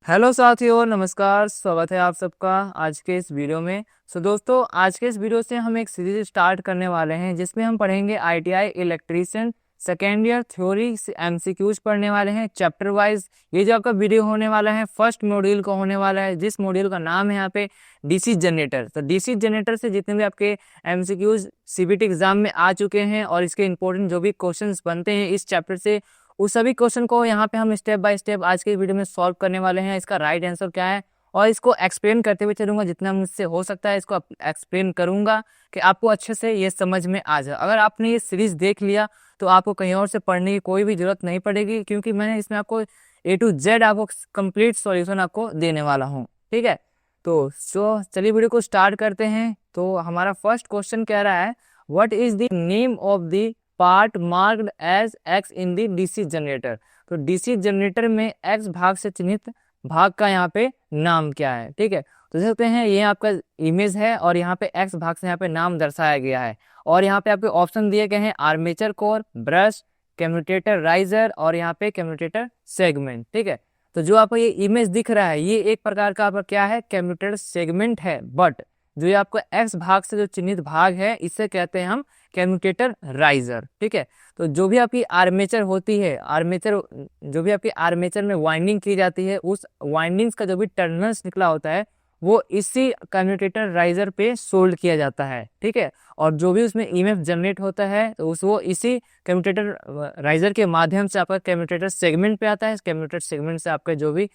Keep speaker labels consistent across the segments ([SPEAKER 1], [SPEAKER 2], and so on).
[SPEAKER 1] Hello साथियों, नमस्कार। स्वागत है आप सबका आज के इस वीडियो में। दोस्तों, आज के इस वीडियो से हम एक सीरीज स्टार्ट करने वाले हैं जिसमें हम पढ़ेंगे ITI electrician second year theory MCQs पढ़ने वाले हैं चैप्टर वाइज। ये जो आपका वीडियो होने वाला है फर्स्ट मॉड्यूल का होने वाला है, जिस मॉड्यूल का नाम है यहाँ पे डीसी जनरेटर। तो डीसी जनरेटर से जितने भी आपके एमसीक्यूज सीबीटी एग्जाम में आ चुके हैं और इसके इंपॉर्टेंट जो भी क्वेश्चंस बनते हैं इस चैप्टर से, उस सभी क्वेश्चन को यहाँ पे हम स्टेप बाय स्टेप आज के वीडियो में सॉल्व करने वाले हैं। इसका राइट आंसर क्या है और इसको एक्सप्लेन करते हुए चलूंगा, जितना मुझसे हो सकता है इसको एक्सप्लेन करूंगा कि आपको अच्छे से ये समझ में आ जाए। अगर आपने ये सीरीज देख लिया तो आपको कहीं और से पढ़ने की कोई भी जरूरत नहीं पड़ेगी, क्योंकि मैंने इसमें आपको A to Z आपको कंप्लीट सॉल्यूशन आपको देने वाला हूँ। ठीक है, तो चलिए वीडियो को स्टार्ट करते हैं। तो हमारा फर्स्ट क्वेश्चन कह रहा है, what is the name of the part marked as X in the DC generator. तो डीसी जनरेटर में एक्स भाग से चिन्हित भाग का यहाँ पे नाम क्या है। ठीक है, तो देख सकते हैं ये आपका इमेज है और यहाँ पे एक्स भाग से यहाँ पे नाम दर्शाया गया है और यहाँ पे आपके ऑप्शन दिए गए हैं armature core, brush, commutator riser और यहाँ पे कम्यूटेटर सेगमेंट। ठीक है, तो जो आपको ये इमेज दिख रहा है ये एक प्रकार का आपका क्या है, कम्यूटेटर सेगमेंट है। बट जो ये आपको एक्स भाग से जो चिन्हित भाग है इसे कहते हैं हम कम्यूटेटर राइजर। ठीक है, तो जो भी आपकी आर्मेचर होती है, आर्मेचर जो भी आपकी आर्मेचर में वाइंडिंग की जाती है, उस वाइंडिंग्स का जो भी टर्मिनल्स निकला होता है वो इसी कम्यूटेटर राइजर पे सोल्ड किया जाता है। ठीक है, और जो भी उसमें ईएमएफ जनरेट होता है तो वो इसी कम्यूटेटर राइजर के माध्यम से आपका कम्यूटेटर सेगमेंट पे आता है। कम्यूटेटर सेगमेंट से आपके जो भी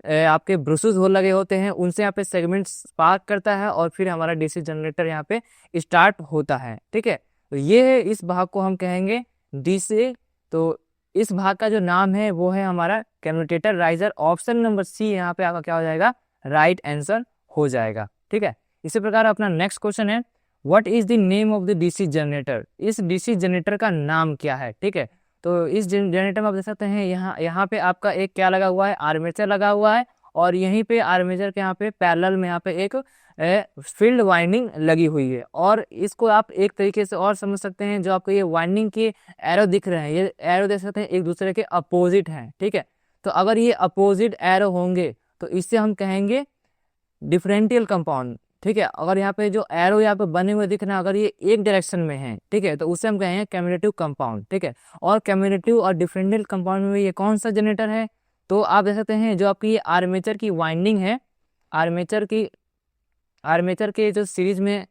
[SPEAKER 1] आपके ब्रूसेस हो लगे होते हैं उनसे यहाँ पे सेगमेंट स्पार्क करता है और फिर हमारा डीसी जनरेटर यहाँ पे स्टार्ट होता है। ठीक है, तो ये इस भाग को हम कहेंगे डीसी। तो इस भाग का जो नाम है वो है हमारा commutator riser. Option number C यहाँ पे आपका क्या हो जाएगा, राइट आंसर हो जाएगा। ठीक है, इसी प्रकार अपना नेक्स्ट क्वेश्चन है, what is the name of the DC generator. इस डीसी जनरेटर का नाम क्या है। ठीक है, तो इस जनरेटर में आप देख सकते हैं यहाँ पे आपका एक क्या लगा हुआ है, आर्मेचर लगा हुआ है और यहीं पे आर्मेचर के यहाँ पे पैरेलल में यहाँ पे एक फील्ड वाइंडिंग लगी हुई है। और इसको आप एक तरीके से और समझ सकते हैं, जो आपको ये वाइंडिंग के एरो दिख रहे हैं ये एरो देख सकते हैं एक दूसरे के अपोजिट हैं। ठीक है, तो अगर ये अपोजिट एरो होंगे तो इससे हम कहेंगे डिफरेंशियल कंपाउंड। ठीक है, अगर यहाँ पे जो एरो यहाँ पे बने हुए दिख रहे हैं अगर ये एक डायरेक्शन में है, ठीक है, तो उसे हम कहेंगे कम्यूटेटिव कंपाउंड। ठीक है, और कम्यूटेटिव और डिफरेंशियल कंपाउंड में ये कौन सा जनरेटर है, तो आप देख सकते हैं जो आपकी ये आर्मेचर की वाइंडिंग है, आर्मेचर के जो सीरीज में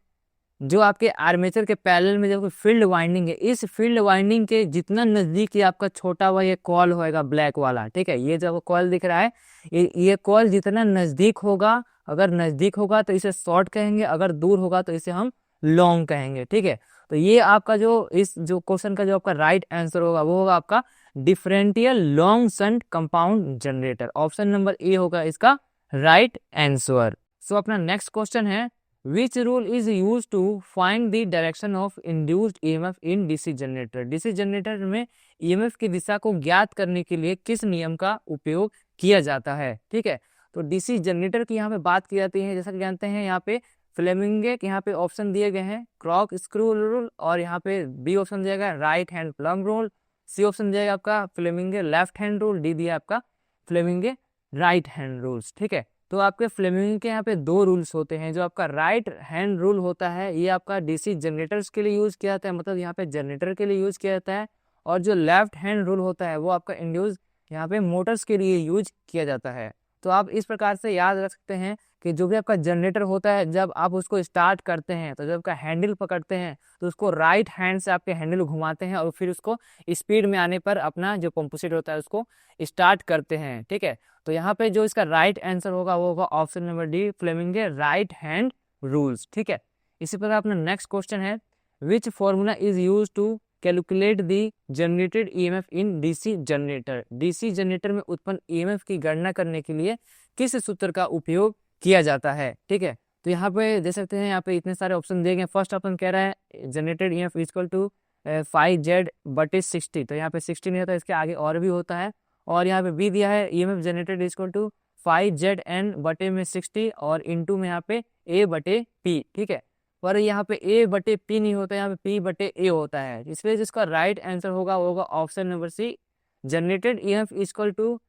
[SPEAKER 1] जो आपके आर्मेचर के पैरेलल में जो फील्ड वाइंडिंग है, इस फील्ड वाइंडिंग के जितना नजदीक ये आपका छोटा हुआ ये कॉल होएगा ब्लैक वाला। ठीक है, ये जो कॉल दिख रहा है ये कॉल जितना नजदीक होगा, अगर नजदीक होगा तो इसे शॉर्ट कहेंगे, अगर दूर होगा तो इसे हम लॉन्ग कहेंगे। ठीक है, तो ये आपका जो इस जो क्वेश्चन का जो आपका राइट आंसर होगा वो होगा आपका differential long shunt compound generator. Option number ए होगा इसका राइट आंसर। सो अपना नेक्स्ट क्वेश्चन है, Which rule is used to find the direction of induced EMF in DC generator? DC generator में EMF की दिशा को ज्ञात करने के लिए किस नियम का उपयोग किया जाता है। ठीक है, तो DC जनरेटर की यहाँ पे बात की जाती है, जैसा कि जानते हैं यहाँ पे फ्लेमिंगे के यहाँ पे ऑप्शन दिए गए हैं क्रॉक स्क्रू रूल, और यहाँ पे बी ऑप्शन दिया गया right hand palm rule, C option दिया गया आपका Fleming left hand rule, D दिया आपका फ्लेमिंगे राइट हैंड रूल्स। ठीक है, तो आपके फ्लेमिंग के यहाँ पे दो रूल्स होते हैं। जो आपका राइट हैंड रूल होता है ये आपका डीसी जनरेटर्स के लिए यूज किया जाता है, मतलब यहाँ पे जनरेटर के लिए यूज किया जाता है, और जो लेफ्ट हैंड रूल होता है वो आपका इंड्यूस यहाँ पे मोटर्स के लिए यूज किया जाता है। तो आप इस प्रकार से याद रख सकते हैं कि जो भी आपका जनरेटर होता है जब आप उसको स्टार्ट करते हैं तो जब आपका हैंडल पकड़ते हैं तो उसको राइट हैंड से आपके हैंडल घुमाते हैं और फिर उसको स्पीड में आने पर अपना जो पंप सेट होता है उसको स्टार्ट करते हैं। ठीक है, तो यहाँ पे जो इसका राइट आंसर होगा वो होगा option number D Fleming right hand rules. ठीक है, इसी प्रकार अपना नेक्स्ट क्वेश्चन है, which formula is use to calculate the generated EMF in DC generator. DC generator में उत्पन्न ईएमएफ की गणना करने के लिए किस सूत्र का उपयोग किया जाता है। ठीक है, तो यहाँ पे देख सकते हैं यहाँ पे इतने सारे ऑप्शन दिए गए। फर्स्ट ऑप्शन कह रहा है generated EMF equal to 5Z/60, तो यहाँ पे 60 नहीं होता, इसके आगे और भी होता है। और यहाँ पे बी दिया है EMF generated equal to 5ZN/60 और इंटू में यहाँ पे A/P। ठीक है, पर यहाँ पे A/P नहीं होता है, यहाँ पे P/A होता है, इसलिए जिसका राइट आंसर होगा वो होगा option number C generated EMF equal to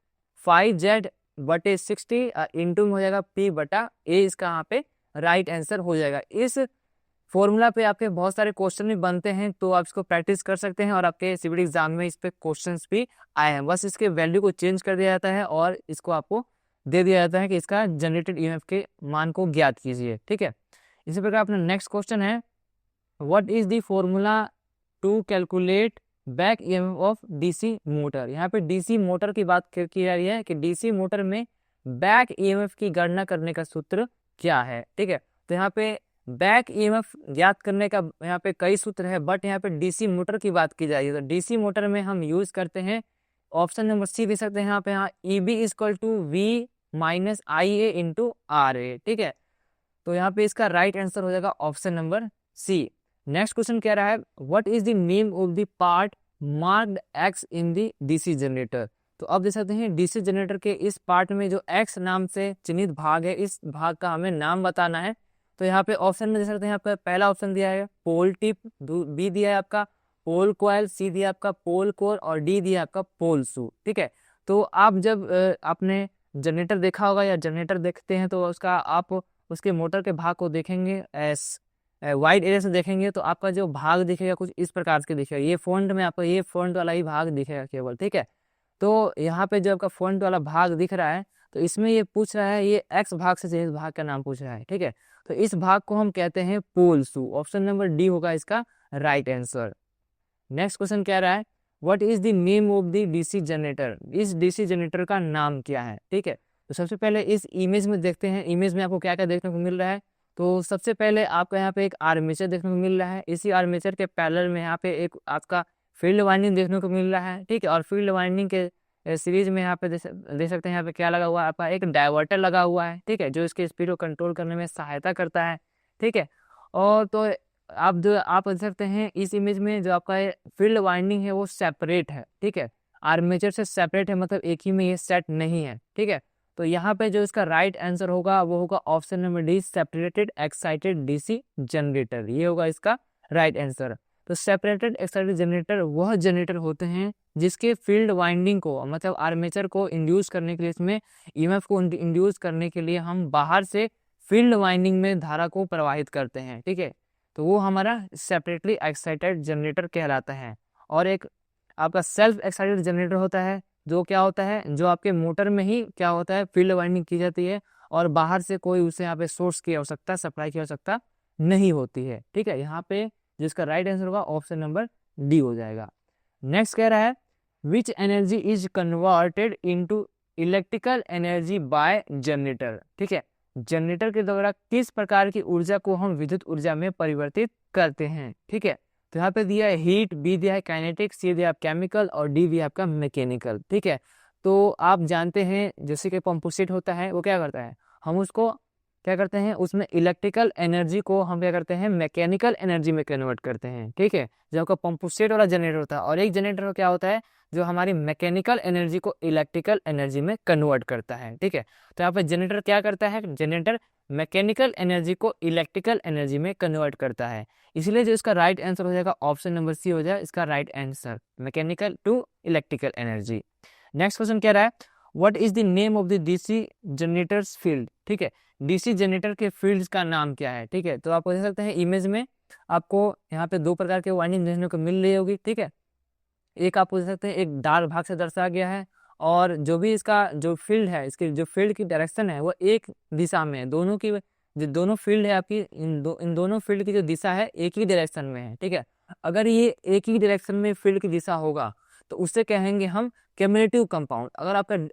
[SPEAKER 1] 5Z बटे 60 इंटू में हो जाएगा P बटा A, इसका यहाँ पे राइट आंसर हो जाएगा। इस फॉर्मूला पे आपके बहुत सारे क्वेश्चन भी बनते हैं, तो आप इसको प्रैक्टिस कर सकते हैं और आपके CBT एग्जाम में इस पे क्वेश्चंस भी आए हैं। बस इसके वैल्यू को चेंज कर दिया जाता है और इसको आपको दे दिया जाता है कि इसका जनरेटेड EMF के मान को ज्ञात कीजिए, ठीक है। इसी प्रकार अपना नेक्स्ट क्वेश्चन है, what is the formula to calculate back EMF of DC motor. यहाँ पे DC मोटर की बात की जा रही है कि DC मोटर में बैक EMF की गणना करने का सूत्र क्या है, ठीक है। तो यहाँ पे बैक EMF ज्ञात करने का यहाँ पे कई सूत्र है, बट यहाँ पे DC मोटर की बात की जा रही है। तो DC मोटर में हम यूज करते हैं ऑप्शन नंबर सी दे सकते हैं यहाँ पे, हाँ, EB equal to V minus IA into RA, ठीक है। तो यहाँ पे इसका राइट आंसर हो जाएगा option number C. Next question कह रहा है, what is the name of the part marked X in the DC generator. तो अब देख सकते हैं DC जनरेटर के इस पार्ट में जो X नाम से चिन्हित भाग है, इस भाग का हमें नाम बताना है। तो यहाँ पे ऑप्शन में देख सकते हैं, आपका पहला ऑप्शन दिया है पोल टिप, B दिया है आपका पोल कॉइल, C दिया आपका पोल कोर और D दिया आपका पोल शू, ठीक है। तो आप जब आपने जनरेटर देखा होगा या जनरेटर देखते हैं तो उसका आप उसके मोटर के भाग को देखेंगे वाइड एरिया से देखेंगे तो आपका जो भाग दिखेगा कुछ इस प्रकार के दिखेगा। ये फॉन्ट में आपको ये फॉन्ट वाला ही भाग दिखेगा केवल, ठीक है। तो यहाँ पे जो आपका फॉन्ट वाला भाग दिख रहा है, तो इसमें ये पूछ रहा है, ये X भाग से इस भाग का नाम पूछ रहा है, ठीक है। तो इस भाग को हम कहते हैं पोल शू। ऑप्शन नंबर डी होगा इसका राइट आंसर। नेक्स्ट क्वेश्चन कह रहा है, what is the name of the DC generator. इस DC जनरेटर का नाम क्या है, ठीक है। तो सबसे पहले इस इमेज में देखते हैं, इमेज में आपको क्या क्या देखने को मिल रहा है। तो सबसे पहले आपका यहाँ पे एक आर्मेचर देखने को मिल रहा है, इसी आर्मेचर के पैरेलल में यहाँ पे एक आपका फील्ड वाइंडिंग देखने को मिल रहा है, ठीक है। और फील्ड वाइंडिंग के सीरीज में यहाँ पे देख सकते हैं यहाँ पे क्या लगा हुआ है, आपका एक डाइवर्टर लगा हुआ है, ठीक है, जो इसके स्पीड को कंट्रोल करने में सहायता करता है, ठीक है। और तो आप देख सकते हैं इस इमेज में जो आपका फील्ड वाइंडिंग है वो सेपरेट है, ठीक है, आर्मेचर से सेपरेट है, मतलब एक ही में ये सेट नहीं है, ठीक है। तो यहाँ पे जो इसका राइट आंसर होगा वो होगा option number D, separated excited DC generator, ये होगा इसका राइट आंसर। तो सेपरेटेड एक्साइटेड जनरेटर वह जनरेटर होते हैं जिसके फील्ड वाइंडिंग को, मतलब आर्मेचर को इंड्यूस करने के लिए, इसमें EMF को इंड्यूस करने के लिए हम बाहर से फील्ड वाइंडिंग में धारा को प्रवाहित करते हैं, ठीक है। तो वो हमारा सेपरेटली एक्साइटेड जनरेटर कहलाता है। और एक आपका सेल्फ एक्साइटेड जनरेटर होता है, जो क्या होता है, जो आपके मोटर में ही क्या होता है, फील्ड वाइंडिंग की जाती है और बाहर से कोई उसे यहाँ पे सोर्स की आवश्यकता, सप्लाई की आवश्यकता नहीं होती है, ठीक है। यहाँ पे जिसका राइट आंसर होगा ऑप्शन नंबर डी हो जाएगा। नेक्स्ट कह रहा है, which energy is converted into electrical energy by generator, ठीक है। जनरेटर के द्वारा किस प्रकार की ऊर्जा को हम विद्युत ऊर्जा में परिवर्तित करते हैं, ठीक है। तो यहाँ पे दिया है हीट, B दिया है काइनेटिक, C दिया है केमिकल और D दिया है आपका मैकेनिकल, ठीक है। तो आप जानते हैं जैसे कि पंप सेट होता है वो क्या करता है, हम उसको क्या करते हैं, उसमें इलेक्ट्रिकल एनर्जी को हम क्या करते हैं, मैकेनिकल एनर्जी में कन्वर्ट करते हैं, ठीक है। जो आपका पंप सेट वाला जनरेटर होता है, और एक जनरेटर क्या होता है जो हमारी मैकेनिकल एनर्जी को इलेक्ट्रिकल एनर्जी में कन्वर्ट करता है, ठीक है। तो यहाँ पे जनरेटर क्या करता है, जनरेटर मैकेनिकल एनर्जी को इलेक्ट्रिकल एनर्जी में कन्वर्ट करता है। इसलिए जो इसका राइट आंसर हो जाएगा ऑप्शन नंबर सी हो जाए इसका right answer, mechanical to electrical energy. Next question कह रहा है, what is the name of the DC generators field, ठीक है। DC जनरेटर के फील्ड्स का नाम क्या है, ठीक है। तो आप देख सकते हैं इमेज में आपको यहाँ पे दो प्रकार के वाइंडिंग देखने को मिल रही होगी, ठीक है। एक आप देख सकते हैं एक डार्क भाग से दर्शाया गया है, और जो भी इसका जो फील्ड है, इसके जो फील्ड की डायरेक्शन है वो एक दिशा में है, दोनों की जो दोनों फील्ड है आपकी, इन दोनों फील्ड की जो दिशा है एक ही डायरेक्शन में है, ठीक है। अगर ये एक ही डायरेक्शन में फील्ड की दिशा होगा तो उससे कहेंगे हम क्यूमुलेटिव कंपाउंड।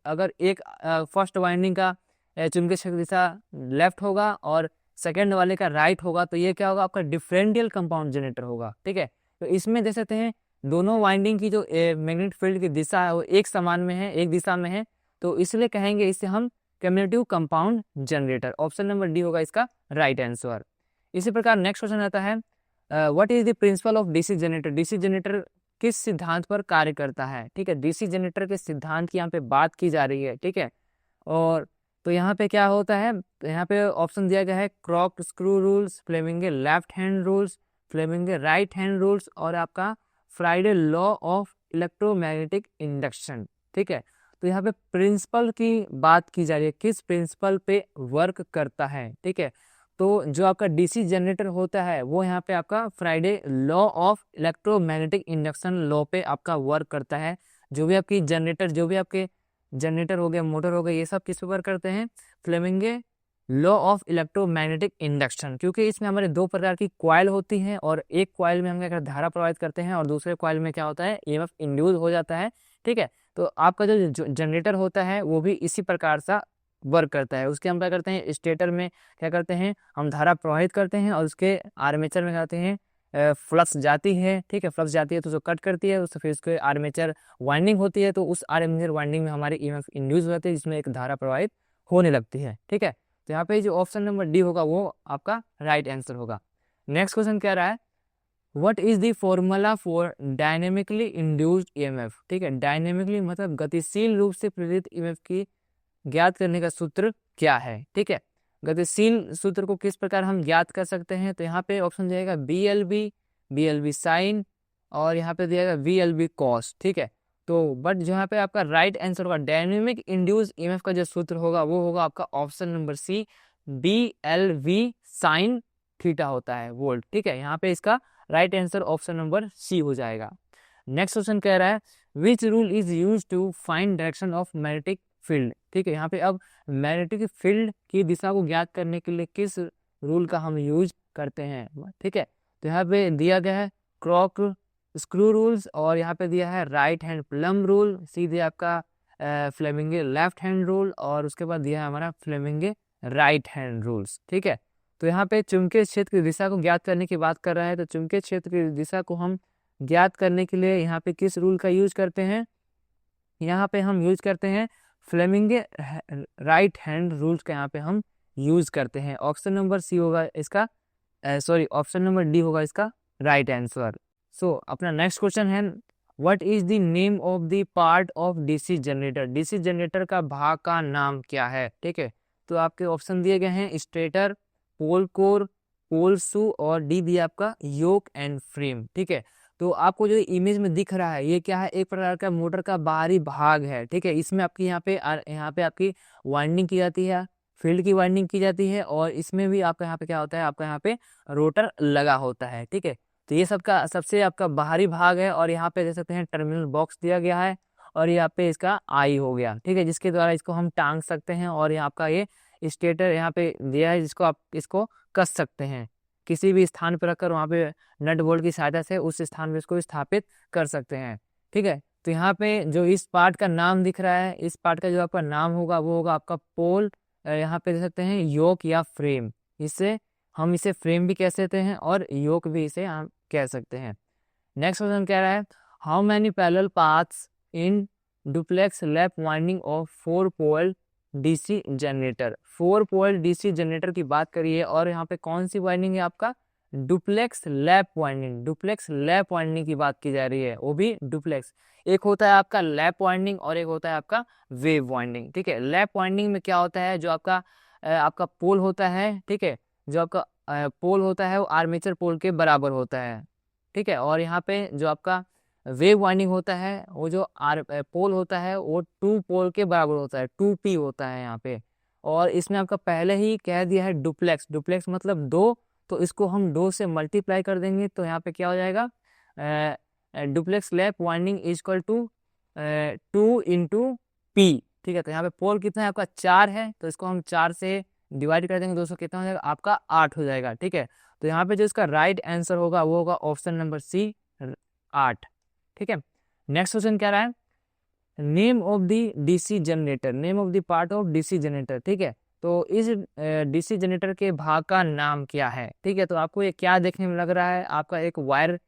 [SPEAKER 1] अगर एक फर्स्ट वाइंडिंग का चुंबकीय क्षेत्र दिशा लेफ्ट होगा और सेकेंड वाले का राइट होगा, तो ये क्या होगा, आपका डिफरेंशियल कंपाउंड जनरेटर होगा, ठीक है। तो इसमें देख सकते हैं दोनों वाइंडिंग की जो मैग्नेटिक फील्ड की दिशा है वो एक समान में है, एक दिशा में है, तो इसलिए कहेंगे इसे हम cumulative compound generator. Option number D होगा इसका राइट आंसर। इसी प्रकार नेक्स्ट क्वेश्चन आता है, what is the principle of DC generator. DC generator किस सिद्धांत पर कार्य करता है, ठीक है। DC जनरेटर के सिद्धांत की यहाँ पे बात की जा रही है, ठीक है। और तो यहाँ पे क्या होता है, तो यहाँ पे ऑप्शन दिया गया है corkscrew rules, Fleming left hand rules, Fleming right hand rules और आपका Faraday law of electromagnetic induction, ठीक है। तो यहाँ पे प्रिंसिपल की बात की जा रही है, किस प्रिंसिपल पे वर्क करता है। ठीक है, तो जो आपका डीसी जनरेटर होता है वो यहाँ पे आपका Faraday law of electromagnetic induction law पे आपका वर्क करता है। जो भी आपकी जनरेटर, जो भी आपके जनरेटर हो गए, मोटर हो गए, ये सब किस पे वर्क करते हैं, फ्लेमिंगे लॉ ऑफ इलेक्ट्रोमैग्नेटिक इंडक्शन, क्योंकि इसमें हमारे दो प्रकार की कॉइल होती हैं और एक कॉइल में हम क्या करते हैं, धारा प्रवाहित करते हैं और दूसरे कॉइल में क्या होता है, ईएमएफ इंड्यूस हो जाता है। ठीक है, तो आपका जो जनरेटर होता है वो भी इसी प्रकार सा वर्क करता है। उसके हम क्या करते हैं, स्टेटर में क्या करते हैं, हम धारा प्रवाहित करते हैं और उसके आर्मेचर में जाते हैं फ्लक्स जाती है। ठीक है, फ्लक्स जाती है तो उसको कट करती है, उससे फिर उसके आर्मेचर वाइंडिंग होती है, तो उस आर्मेचर वाइंडिंग में हमारी ईएमएफ इंड्यूस हो जाती है, जिसमें एक धारा प्रवाहित होने लगती है। ठीक है, तो यहाँ पे जो ऑप्शन नंबर डी होगा वो आपका राइट आंसर होगा। नेक्स्ट क्वेश्चन कह रहा है what is the formula for dynamically induced EMF. ठीक है, डायनेमिकली मतलब गतिशील रूप से प्रेरित ईएमएफ की ज्ञात करने का सूत्र क्या है। ठीक है, गतिशील सूत्र को किस प्रकार हम ज्ञात कर सकते हैं, तो यहाँ पे ऑप्शन जाएगा बी एल बी साइन और यहाँ पे दिया वी एल बी कॉस। ठीक है, तो बट जो यहाँ पे आपका राइट आंसर होगा डायनेमिक इंड्यूस ईएमएफ का जो सूत्र होगा वो होगा आपका option number C, B sine theta होता है वोल्ट। ठीक है, यहाँ पे इसका right answer option number C हो जाएगा। नेक्स्ट क्वेश्चन कह रहा है which rule is use to find direction of magnetic field. ठीक है, यहाँ पे अब मैग्नेटिक फील्ड की दिशा को ज्ञात करने के लिए किस रूल का हम यूज करते हैं। ठीक है, तो यहाँ पे दिया गया है क्रॉक स्क्रू रूल्स और यहाँ पे दिया है राइट हैंड प्लम रूल, सीधे आपका फ्लेमिंगे लेफ्ट हैंड रूल और उसके बाद दिया है हमारा फ्लेमिंगे राइट हैंड रूल्स। ठीक है, तो यहाँ पे चुंबकीय क्षेत्र की दिशा को ज्ञात करने की बात कर रहा है, तो चुंबकीय क्षेत्र की दिशा को हम ज्ञात करने के लिए यहाँ पे किस रूल का यूज करते हैं, यहाँ पे हम यूज करते हैं फ्लेमिंगे राइट हैंड रूल्स का यहाँ पे हम यूज करते हैं। ऑप्शन नंबर सी होगा इसका, सॉरी ऑप्शन नंबर डी होगा इसका राइट आंसर। सो अपना नेक्स्ट क्वेश्चन है what is the name of the part of DC generator. DC generator का भाग का नाम क्या है। ठीक है, तो आपके ऑप्शन दिए गए हैं स्टेटर, पोल कोर, पोल शू और डी दिया आपका योक एंड फ्रेम। ठीक है, तो आपको जो इमेज में दिख रहा है ये क्या है, एक प्रकार का मोटर का बाहरी भाग है। ठीक है, इसमें आपकी यहाँ पे आपकी वाइंडिंग की जाती है, फील्ड की वाइंडिंग की जाती है और इसमें भी आपका यहाँ पे क्या होता है, आपका यहाँ पे रोटर लगा होता है। ठीक है, तो ये सबका सबसे आपका बाहरी भाग है और यहाँ पे देख सकते हैं टर्मिनल बॉक्स दिया गया है और यहाँ पे इसका आई हो गया। ठीक है, जिसके द्वारा इसको हम टांग सकते हैं और यहाँ आपका ये स्टेटर यहाँ पे दिया है जिसको आप इसको कस सकते हैं, किसी भी स्थान पर रखकर वहाँ पे नट बोल्ट की सहायता से उस स्थान पे इसको स्थापित कर सकते हैं। ठीक है, तो यहाँ पे जो इस पार्ट का नाम दिख रहा है, इस पार्ट का जो आपका नाम होगा वो होगा आपका पोल, यहाँ पे देख सकते हैं योक या फ्रेम, इससे हम इसे फ्रेम भी कह सकते हैं और योक भी इसे हम कह सकते हैं। नेक्स्ट क्वेश्चन कह रहा है how many parallel paths in duplex lap winding of 4 pole DC generator. 4 pole DC generator की बात करिए और यहाँ पे कौन सी वाइंडिंग है, आपका duplex lap winding. Duplex lap winding की बात की जा रही है, वो भी डुप्लेक्स। एक होता है आपका लैप वाइंडिंग और एक होता है आपका वेव वाइंडिंग। ठीक है, लैप वाइंडिंग में क्या होता है, जो आपका पोल होता है, ठीक है, जो आपका पोल होता है वो आर्मेचर पोल के बराबर होता है। ठीक है, और यहाँ पे जो आपका वेव वाइंडिंग होता है वो जो पोल होता है वो 2 पोल के बराबर होता है, 2p होता है यहाँ पे। और इसमें आपका पहले ही कह दिया है डुप्लेक्स, डुप्लेक्स मतलब 2, तो इसको हम 2 से मल्टीप्लाई कर देंगे तो यहाँ पे क्या हो जाएगा, duplex lap winding is equal to 2 into P. ठीक है, तो यहाँ पे पोल कितना है आपका 4 है, तो इसको हम 4 से डिवाइड कर देंगे, 200 कितना हो जाएगा आपका 8 हो जाएगा। ठीक है, तो यहाँ पे जो इसका राइट आंसर होगा वो होगा ऑप्शन नंबर सी 8। ठीक है, नेक्स्ट क्वेश्चन क्या रहा है name of the DC generator, name of the part of DC generator. ठीक है, तो इस डीसी जनरेटर के भाग का नाम क्या है। ठीक है, तो आपको ये क्या देखने में लग रहा है, आपका एक वायर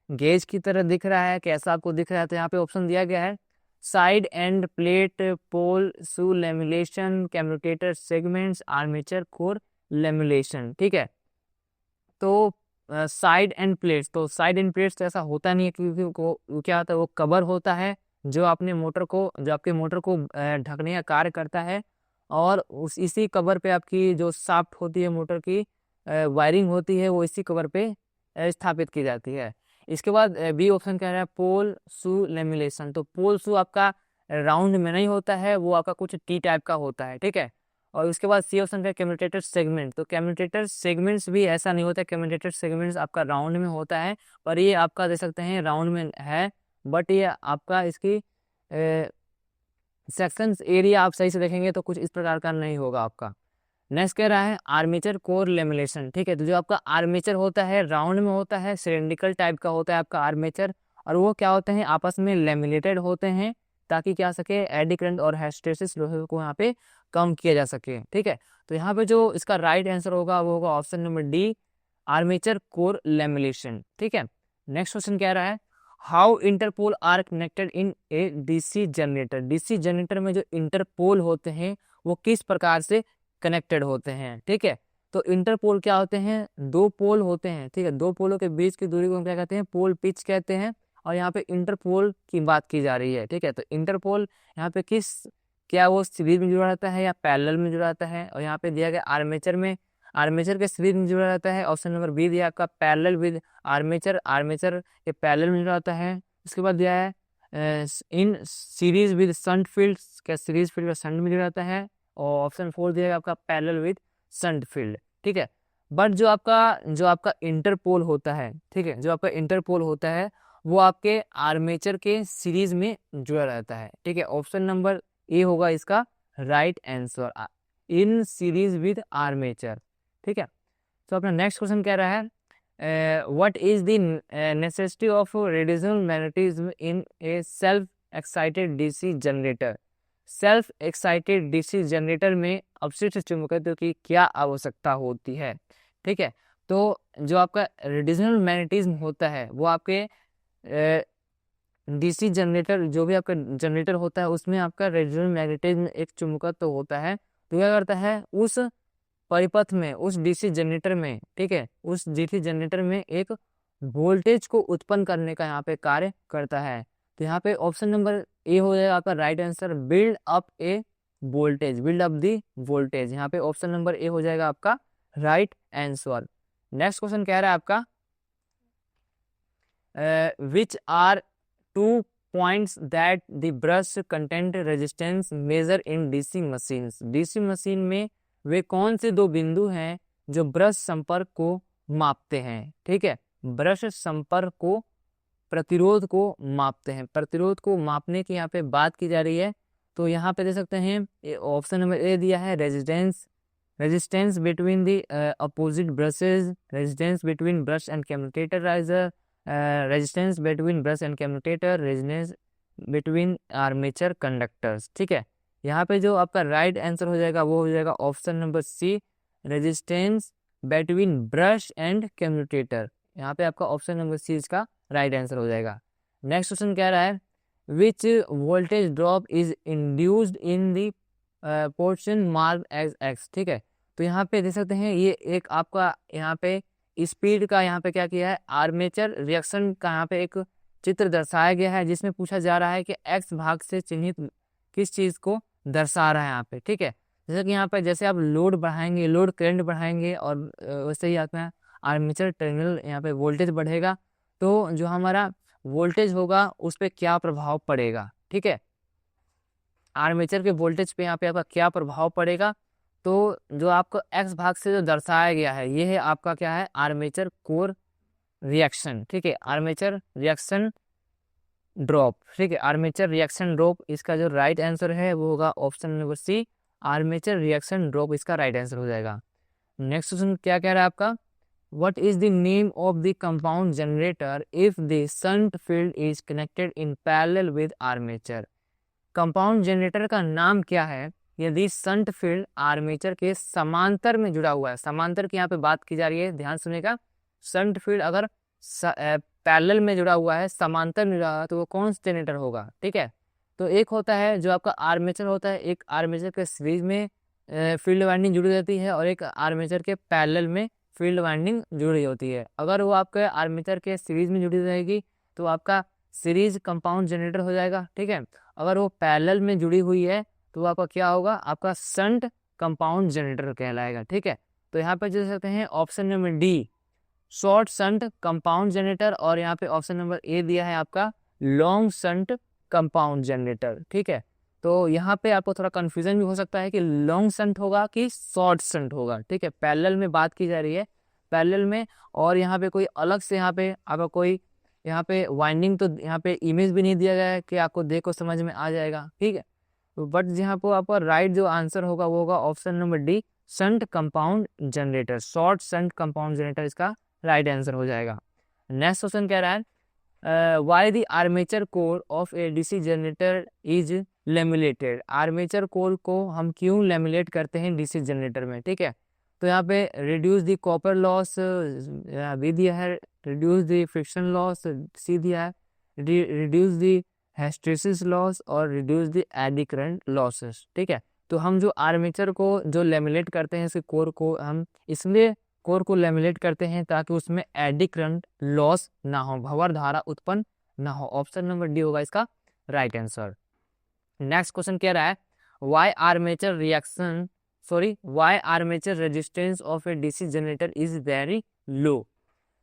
[SPEAKER 1] गेज की तरह दिख रहा है, कैसा आपको दिख रहा है, तो यहाँ पे ऑप्शन दिया गया है side end plate, pole shoe lamination, commutator segments, armature core lamination. ठीक है, तो साइड एंड प्लेट्स, तो साइड एंड प्लेट्स तो ऐसा होता नहीं है क्योंकि वो क्या होता है, वो कवर होता है जो आपके मोटर को ढकने का कार्य करता है और इसी कवर पे आपकी जो शाफ्ट होती है मोटर की वायरिंग होती है वो इसी कवर पे स्थापित की जाती है। इसके बाद बी ऑप्शन कह रहा है पोल शू लेमिनेशन, तो पोल शू आपका राउंड में नहीं होता है, वो आपका कुछ टी टाइप का होता है, ठीक है। और उसके बाद सी ऑप्शन पे कम्यूटेटर सेगमेंट, तो कम्यूटेटर सेगमेंट्स भी ऐसा नहीं होता, कम्यूटेटर सेगमेंट्स आपका राउंड में होता है, पर ये आपका देख सकते हैं राउंड में है, बट ये आपका इसकी सेक्शंस एरिया आप सही से देखेंगे तो कुछ इस प्रकार का नहीं होगा आपका। नेक्स्ट कह रहा है आर्मेचर कोर लेमिनेशन, ठीक है। तो जो आपका आर्मेचर होता है राउंड में होता है, सिलेंड्रिकल टाइप का होता है आपका आर्मेचर, और वो क्या होते हैं आपस में लेमिनेटेड होते हैं, ताकि क्या सके एडी करंट और हिस्टैरिसीस लॉसेस को यहाँ पे कम किया जा सके, ठीक है। तो यहाँ पे जो इसका राइट आंसर होगा वो होगा option number D, armature core lamination, ठीक है। नेक्स्ट क्वेश्चन कह रहा है how interpole are connected in a DC generator, DC generator में जो इंटरपोल होते हैं वो किस प्रकार से कनेक्टेड होते हैं, ठीक है। तो इंटरपोल क्या होते हैं, दो पोल होते हैं, ठीक है, दो पोलों के बीच की दूरी को हम क्या कहते हैं, पोल पिच कहते हैं, और यहाँ पे इंटरपोल की बात की जा रही है, ठीक है। तो इंटरपोल यहाँ पे क्या वो सीरीज में जुड़ा रहता है या पैरेलल में जुड़ा रहता है, और यहाँ पे दिया गया आर्मेचर में, आर्मेचर के सीरीज में जुड़ा रहता है, ऑप्शन नंबर बी दिया आपका पैरेलल विद आर्मेचर, आर्मेचर के पैरेलल में जुड़ा रहता है। उसके बाद दिया है in series with shunt field, क्या सीरीज फील्ड का शंट में जुड़ा रहता है, और ऑप्शन 4 दिया गया आपका पैरेलल विद शंट फील्ड, ठीक है। बट जो आपका इंटरपोल होता है, ठीक है, जो आपका इंटरपोल होता है वो आपके आर्मेचर के सीरीज में जुड़ा रहता है, ठीक है। ऑप्शन नंबर ए होगा इसका right answer, in series with armature, ठीक है। तो अपना नेक्स्ट क्वेश्चन कह रहा है what is the necessity of radial magnetism in A self excited DC generator, self excited DC generator में अपशिष्ट चुंबकत्व की क्या आवश्यकता होती है, ठीक है। तो जो आपका रेडियल मैग्नेटिज्म होता है वो आपके डीसी जनरेटर, जो भी आपका जनरेटर होता है उसमें आपका रेडियल मैग्नेटिज्म एक चुंबकत्व होता है, तो क्या करता है उस परिपथ में, उस डीसी जनरेटर में, ठीक है, उस डीसी जनरेटर में एक वोल्टेज को उत्पन्न करने का यहाँ पे कार्य करता है। तो यहाँ पे ऑप्शन नंबर ए हो जाएगा आपका right answer, build up A voltage, build up the voltage, यहाँ पे ऑप्शन नंबर ए हो जाएगा आपका राइट आंसर। नेक्स्ट क्वेश्चन कह रहा है आपका which are 2 points that the brush content resistance measure in DC machines, DC machine में वे कौन से दो बिंदु हैं जो ब्रश संपर्क को मापते हैं, ठीक है, ब्रश संपर्क को प्रतिरोध को मापते हैं, प्रतिरोध को मापने की यहाँ पे बात की जा रही है। तो यहाँ पे देख सकते हैं ऑप्शन नंबर ए दिया है resistance between the opposite brushes, resistance between brush and commutator riser, resistance between brush and commutator, resistance between armature conductors, ठीक है। यहाँ पे जो आपका राइट आंसर हो जाएगा वो हो जाएगा option number C, resistance between brush and commutator, यहाँ पे आपका ऑप्शन नंबर सी इसका राइट आंसर हो जाएगा। नेक्स्ट क्वेश्चन क्या रहा है which voltage drop is induced in the portion mark as X, ठीक है। तो यहाँ पे देख सकते हैं ये एक आपका यहाँ पे स्पीड का यहाँ पे क्या किया है, आर्मेचर रिएक्शन का यहाँ पे एक चित्र दर्शाया गया है, जिसमें पूछा जा रहा है कि एक्स भाग से चिन्हित किस चीज को दर्शा रहा है यहाँ पे, ठीक है। जैसे कि यहाँ पे जैसे आप लोड बढ़ाएंगे, लोड करंट बढ़ाएंगे, और वैसे ही आपका आर्मेचर टर्मिनल यहाँ पे वोल्टेज बढ़ेगा, तो जो हमारा वोल्टेज होगा उस पर क्या प्रभाव पड़ेगा, ठीक है, आर्मेचर के वोल्टेज पे यहाँ पे आपका क्या प्रभाव पड़ेगा। तो जो आपको एक्स भाग से जो दर्शाया गया है ये है आपका क्या है, आर्मेचर कोर रिएक्शन, ठीक है, आर्मेचर रिएक्शन ड्रॉप, ठीक है, आर्मेचर रिएक्शन ड्रॉप, इसका जो राइट आंसर है वो होगा option number C, armature reaction drop इसका राइट आंसर हो जाएगा। नेक्स्ट क्वेश्चन क्या कह रहा है आपका what is the name of the compound generator if the shunt field is connected in parallel with armature, compound generator का नाम क्या है यदि शंट फील्ड आर्मेचर के समांतर में जुड़ा हुआ है, समांतर की यहाँ पे बात की जा रही है, ध्यान सुनेगा, शंट फील्ड अगर पैरेलल में जुड़ा हुआ है, समांतर में जुड़ा हुआ है, तो वो कौन सा जनरेटर होगा, ठीक है। तो एक होता है जो आपका आर्मेचर होता है, एक आर्मेचर के सीरीज में फील्ड वाइंडिंग जुड़ी रहती है, और एक आर्मेचर के पैरेलल में फील्ड वाइंडिंग जुड़ी होती है। अगर वो आपके आर्मेचर के सीरीज में जुड़ी रहेगी तो आपका सीरीज कंपाउंड जनरेटर हो जाएगा, ठीक है। अगर वो पैरेलल में जुड़ी हुई है तो आपका क्या होगा, आपका शंट कंपाउंड जनरेटर कहलाएगा, ठीक है। तो यहाँ पे देख सकते हैं option number D short shunt compound generator, और यहाँ पे ऑप्शन नंबर ए दिया है आपका लॉन्ग शंट कंपाउंड जनरेटर। ठीक है, तो यहाँ पे आपको थोड़ा कंफ्यूजन भी हो सकता है कि लॉन्ग शंट होगा कि शॉर्ट शंट होगा। ठीक है, पैरेलल में बात की जा रही है, पैरेलल में, और यहाँ पे कोई अलग से यहाँ पे आपका कोई यहाँ पे वाइंडिंग तो यहाँ पे इमेज भी नहीं दिया गया है कि आपको देखो समझ में आ जाएगा। ठीक है, तो बट यहाँ पर आपका राइट जो आंसर होगा वो होगा option number D, shunt compound generator, short shunt compound generator इसका राइट आंसर हो जाएगा। नेक्स्ट क्वेश्चन कह रहा है why the armature core of a DC generator is laminated. Armature core को हम क्यों लेमिनेट करते हैं डीसी जनरेटर में। ठीक है, तो यहाँ पे reduce the copper loss B दिया है, reduce the friction loss C दिया है, रिड्यूस द हिस्टैरिसीस लॉस और reduce the eddy current losses. ठीक है, तो हम जो आर्मेचर को जो लेमिनेट करते हैं इसके कोर को, हम इसलिए कोर को लेमिनेट करते हैं ताकि उसमें एडी करंट लॉस ना हो, भंवर धारा उत्पन्न ना हो। ऑप्शन नंबर डी होगा इसका राइट आंसर। नेक्स्ट क्वेश्चन कह रहा है why armature resistance of a DC generator is very low.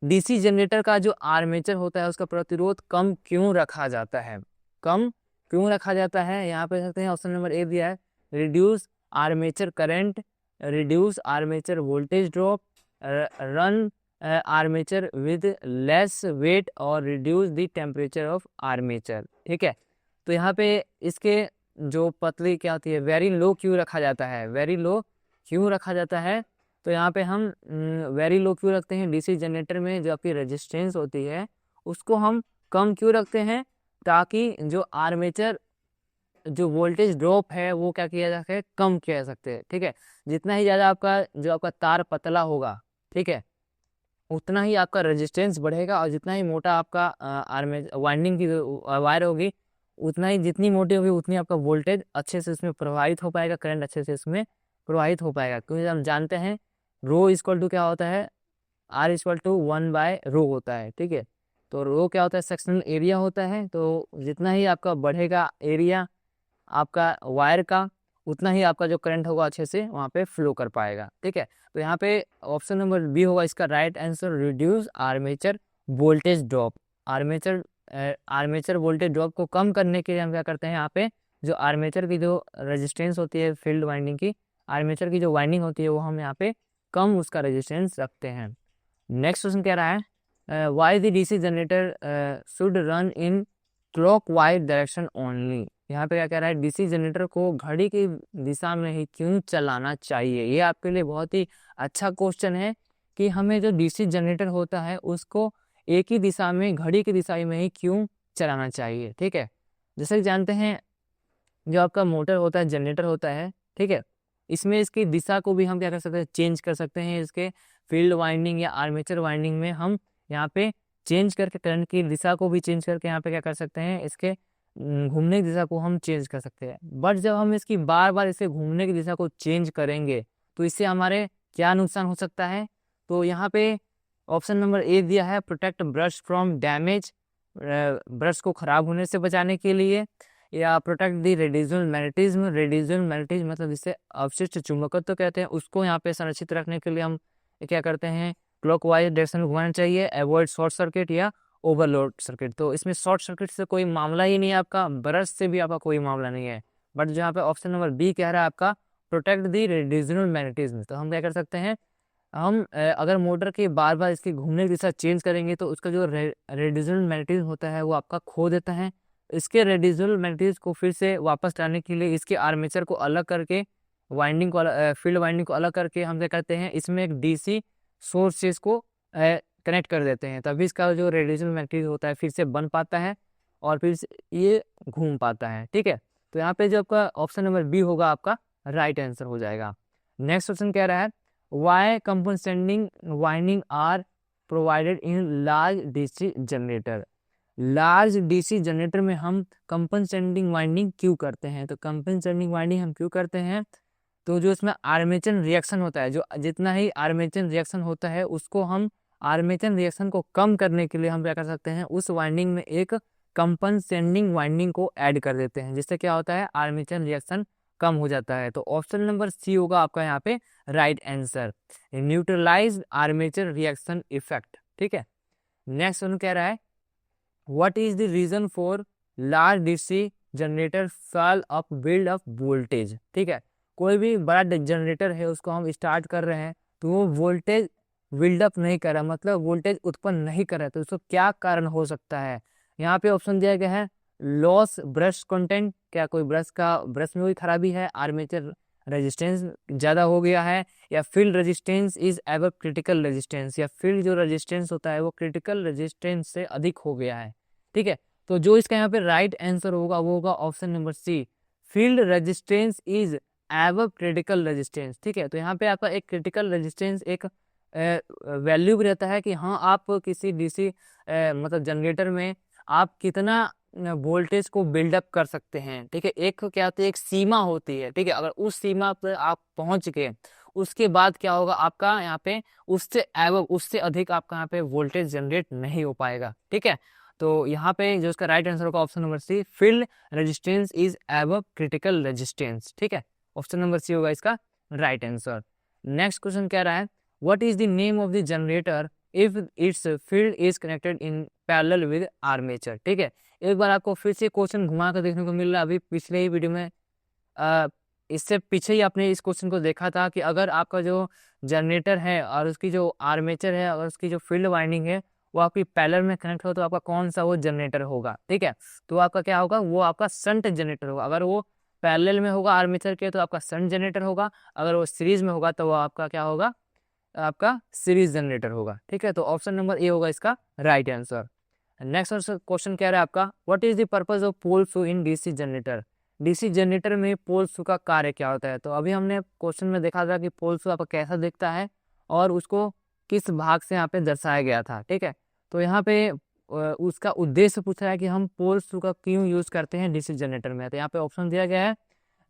[SPEAKER 1] DC generator का जो आर्मेचर होता है उसका प्रतिरोध कम क्यों रखा जाता है, कम क्यों रखा जाता है। यहाँ पे सकते हैं ऑप्शन नंबर ए दिया है, reduce armature current, reduce armature voltage drop, run armature with less weight और reduce the temperature of armature. ठीक है, तो यहाँ पे इसके जो पतली क्या होती है, वेरी लो क्यों रखा जाता है, वेरी लो क्यों रखा जाता है। तो यहाँ पे हम वेरी लो क्यों रखते हैं डीसी जनरेटर में, जो आपकी रेजिस्टेंस होती है उसको हम कम क्यों रखते हैं, ताकि जो आर्मेचर जो वोल्टेज ड्रॉप है वो क्या किया जा सके, कम किया जा सकते हैं। ठीक है, जितना ही ज़्यादा आपका जो आपका तार पतला होगा, ठीक है, उतना ही आपका रेजिस्टेंस बढ़ेगा, और जितना ही मोटा आपका आर्मेचर वाइंडिंग की वायर होगी, उतना ही जितनी मोटी होगी उतनी आपका वोल्टेज अच्छे से इसमें प्रवाहित हो पाएगा, करंट अच्छे से इसमें प्रवाहित हो पाएगा। क्योंकि हम जानते हैं रो इक्वल टू क्या होता है, आर इक्वल टू 1/रो होता है। ठीक है, तो रो क्या होता है, सेक्शनल एरिया होता है, तो जितना ही आपका बढ़ेगा एरिया आपका वायर का, उतना ही आपका जो करंट होगा अच्छे से वहाँ पे फ्लो कर पाएगा। ठीक है, तो यहाँ पे ऑप्शन नंबर बी होगा इसका right answer, reduce armature voltage drop. Armature voltage drop को कम करने के लिए हम क्या करते हैं, यहाँ पे जो आर्मेचर की जो रेजिस्टेंस होती है फील्ड वाइंडिंग की, आर्मेचर की जो वाइंडिंग होती है वो हम यहाँ पे कम उसका रेजिस्टेंस रखते हैं। नेक्स्ट क्वेश्चन कह रहा है why the DC generator should run in clockwise direction only. यहाँ पे क्या कह रहा है, डीसी जनरेटर को घड़ी की दिशा में ही क्यों चलाना चाहिए। ये आपके लिए बहुत ही अच्छा क्वेश्चन है कि हमें जो डीसी जनरेटर होता है उसको एक ही दिशा में, घड़ी की दिशा में ही क्यों चलाना चाहिए। ठीक है, जैसे कि जानते हैं जो आपका मोटर होता है, जनरेटर होता है, ठीक है, इसमें इसकी दिशा को भी हम क्या कर सकते हैं, चेंज कर सकते हैं। इसके फील्ड वाइंडिंग या आर्मेचर वाइंडिंग में हम यहाँ पे चेंज करके करंट की दिशा को भी चेंज करके यहाँ पे क्या कर सकते हैं, इसके घूमने की दिशा को हम चेंज कर सकते हैं। बट जब हम इसकी बार बार इसके घूमने की दिशा को चेंज करेंगे तो इससे हमारे क्या नुकसान हो सकता है। तो यहाँ पे ऑप्शन नंबर ए दिया है, protect brush from damage, brush को खराब होने से बचाने के लिए, या protect the radial magnetism. Radial magnetism मतलब जिससे अवशिष्ट चुंबकत्व कहते हैं, उसको यहाँ पे संरक्षित रखने के लिए हम क्या करते हैं, क्लॉकवाइज डायरेक्शन में घुमाना चाहिए। अवॉइड शॉर्ट सर्किट या ओवरलोड सर्किट, तो इसमें शॉर्ट सर्किट से कोई मामला ही नहीं है, आपका ब्रश से भी आपका कोई मामला नहीं है। बट जहाँ पे ऑप्शन नंबर बी कह रहा है आपका प्रोटेक्ट द रेडियल मैग्नेटिज्म, तो हम क्या कर सकते हैं, हम अगर मोटर की बार बार इसकी घूमने की दिशा चेंज करेंगे तो उसका जो रेडियल मैग्नेटिज्म होता है वो आपका खो देता है। इसके रेडियल मैग्नेटिज्म को फिर से वापस लाने के लिए इसके आर्मेचर को अलग करके, वाइंडिंग को फील्ड वाइंडिंग को अलग करके हम क्या करते हैं, इसमें एक डीसी सोर्सेस को कनेक्ट कर देते हैं, तभी इसका जो रेडियल मैग्नेटिज्म होता है फिर से बन पाता है और फिर से ये घूम पाता है। ठीक है, तो यहाँ पे जो आपका ऑप्शन नंबर बी होगा आपका राइट आंसर हो जाएगा। नेक्स्ट क्वेश्चन कह रहा है why compensating winding are provided in large DC generator. Large DC generator में हम कंपनसेटिंग वाइंडिंग क्यों करते हैं, तो कंपनसेटिंग वाइंडिंग हम क्यों करते हैं, तो जो इसमें आर्मेचर रिएक्शन होता है, जो जितना ही आर्मेचर रिएक्शन होता है उसको हम आर्मेचर रिएक्शन को कम करने के लिए हम क्या कर सकते हैं, उस वाइंडिंग में एक कंपनसेटिंग वाइंडिंग को ऐड कर देते हैं, जिससे क्या होता है, आर्मेचर रिएक्शन कम हो जाता है। तो ऑप्शन नंबर सी होगा आपका यहाँ पे right answer, neutralize armature reaction effect. ठीक है, नेक्स्ट वन कह रहा है what is the reason for large DC generator fall up build up voltage. ठीक है, कोई भी बड़ा जनरेटर है उसको हम स्टार्ट कर रहे हैं तो वो वोल्टेज बिल्डअप नहीं कर रहा, मतलब वोल्टेज उत्पन्न नहीं कर रहा है, तो उसको क्या कारण हो सकता है। यहाँ पे ऑप्शन दिया गया है लॉस ब्रश कंटेंट, क्या कोई ब्रश में कोई खराबी है, आर्मेचर रेजिस्टेंस ज़्यादा हो गया है, या field resistance is ever critical resistance, या फील्ड जो रेजिस्टेंस होता है वो क्रिटिकल रेजिस्टेंस से अधिक हो गया है। ठीक है, तो जो इसका यहाँ पे राइट आंसर होगा वो होगा option number C, field resistance is ever critical resistance. ठीक है, तो यहाँ पे आपका एक क्रिटिकल रेजिस्टेंस एक वैल्यू भी रहता है कि हाँ आप किसी डीसी मतलब जनरेटर में आप कितना वोल्टेज को बिल्डअप कर सकते हैं। ठीक है, एक क्या होती है, एक सीमा होती है। ठीक है, अगर उस सीमा पर आप पहुंच गए उसके बाद क्या होगा आपका यहाँ पे उससे अधिक आपका यहाँ पे वोल्टेज जनरेट नहीं हो पाएगा। ठीक है, तो यहाँ पे जो इसका राइट आंसर होगा option number C, field resistance is above critical resistance. ठीक है, ऑप्शन नंबर सी होगा इसका राइट आंसर। नेक्स्ट क्वेश्चन कह रहा है what is the name of the generator if it's field is connected in parallel with armature. ठीक है, एक बार आपको फिर से क्वेश्चन घुमा कर देखने को मिल रहा है। अभी पिछले ही वीडियो में इससे पीछे ही आपने इस क्वेश्चन को देखा था कि अगर आपका जो जनरेटर है और उसकी जो आर्मेचर है और उसकी जो फील्ड वाइंडिंग है वो आपकी पैरेलल में कनेक्ट हो तो आपका कौन सा वो जनरेटर होगा। ठीक है, तो आपका क्या होगा, वो आपका शंट जनरेटर होगा। अगर वो पैरेलल में होगा आर्मेचर के तो आपका शंट जनरेटर होगा, अगर वो सीरीज में होगा तो वो आपका क्या होगा, आपका सीरीज जनरेटर होगा। ठीक है, तो ऑप्शन नंबर ए होगा इसका राइट आंसर। नेक्स्ट क्वेश्चन कह रहा है आपका what is the purpose of pole shoe in DC generator. DC generator में पोल शू का कार्य क्या होता है। तो अभी हमने क्वेश्चन में देखा था कि पोल शू आपका कैसा दिखता है और उसको किस भाग से यहाँ पे दर्शाया गया था। ठीक है, तो यहाँ पे उसका उद्देश्य पूछा है कि हम पोल शू का क्यों यूज करते हैं डीसी जनरेटर में। तो यहाँ पे ऑप्शन दिया गया है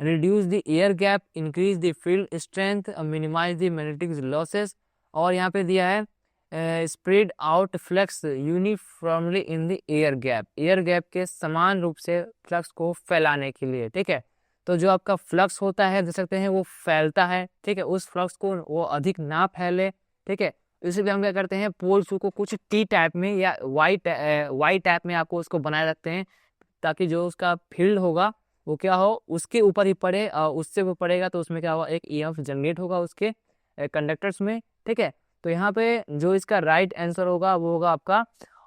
[SPEAKER 1] reduce the air gap, increase the field strength, minimize the magnetic losses, और यहाँ पे दिया है spread out flux uniformly in the air gap, air gap के समान रूप से फ्लक्स को फैलाने के लिए। ठीक है, तो जो आपका फ्लक्स होता है देख सकते हैं वो फैलता है। ठीक है, उस फ्लक्स को वो अधिक ना फैले। ठीक है, इसलिए हम क्या करते हैं पोल शू को कुछ टी टाइप में या वाई टाइप में आपको उसको बनाए रखते हैं ताकि जो उसका फील्ड होगा वो क्या हो उसके ऊपर ही पड़े, उससे वो पड़ेगा तो उसमें क्या होगा एक ईएमएफ जनरेट होगा उसके कंडक्टर्स में। ठीक है, तो यहाँ पे जो इसका राइट आंसर होगा वो होगा आपका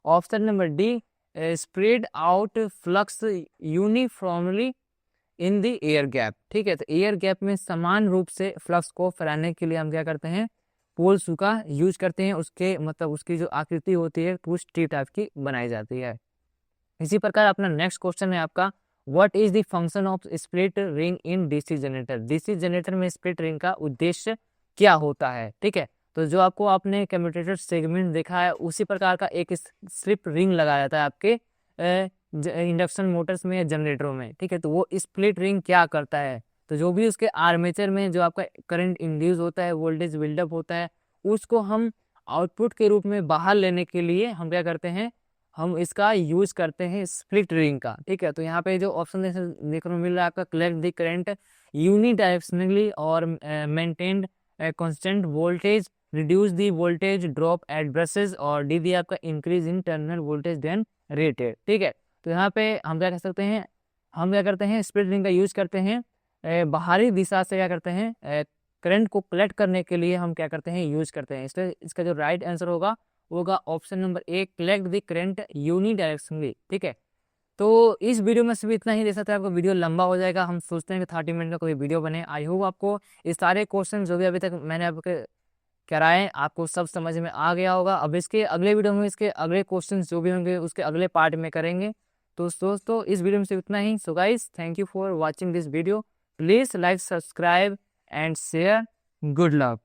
[SPEAKER 1] option number D, spread out flux uniformly in the air gap. ठीक है, तो एयर गैप में समान रूप से फ्लक्स को फैलाने के लिए हम क्या करते हैं पोल शू का यूज करते हैं। उसके मतलब उसकी जो आकृति होती है कुछ टी टाइप की बनाई जाती है। इसी प्रकार अपना नेक्स्ट क्वेश्चन है आपका what is the function of split ring in DC generator. DC generator में स्प्लिट रिंग का उद्देश्य क्या होता है। ठीक है, तो जो आपको आपने कम्यूटेटर सेगमेंट देखा है उसी प्रकार का एक स्लिप रिंग लगाया जाता है आपके इंडक्शन मोटर्स में या जनरेटरों में। ठीक है, तो वो स्प्लिट रिंग क्या करता है, तो जो भी उसके आर्मेचर में जो आपका करंट इंड्यूस होता है, वोल्टेज बिल्डअप होता है, उसको हम आउटपुट के रूप में बाहर लेने के लिए हम क्या करते हैं, हम इसका यूज करते हैं स्प्लिट रिंग का। ठीक है, तो यहाँ पे जो ऑप्शन देखने को मिल रहा है आपका कलेक्ट द करंट यूनिडायरेक्शनली और maintained constant voltage, reduce the voltage drop at brushes, और डी दी आपका increase in terminal voltage then rated. ठीक है, तो यहाँ पे हम क्या कह सकते हैं, हम क्या करते हैं स्प्लिट रिंग का यूज करते हैं बाहरी दिशा से क्या करते हैं करंट को कलेक्ट करने के लिए हम क्या करते हैं यूज करते हैं। इसलिए इसका जो राइट आंसर होगा वो होगा option number A, collect the current unidirectionally. ठीक है, तो इस वीडियो में सिर्फ इतना ही। दे सकते हैं आपको वीडियो लंबा हो जाएगा, हम सोचते हैं कि 30 मिनट का कोई वीडियो बने। आई होप आपको इस सारे क्वेश्चन जो भी अभी तक मैंने आपके कराए आपको सब समझ में आ गया होगा। अब इसके अगले वीडियो में इसके अगले क्वेश्चन जो भी होंगे उसके अगले पार्ट में करेंगे। तो दोस्तों इस वीडियो में सिर्फ इतना ही। So guys thank you for watching this video, please like subscribe and share. Good luck.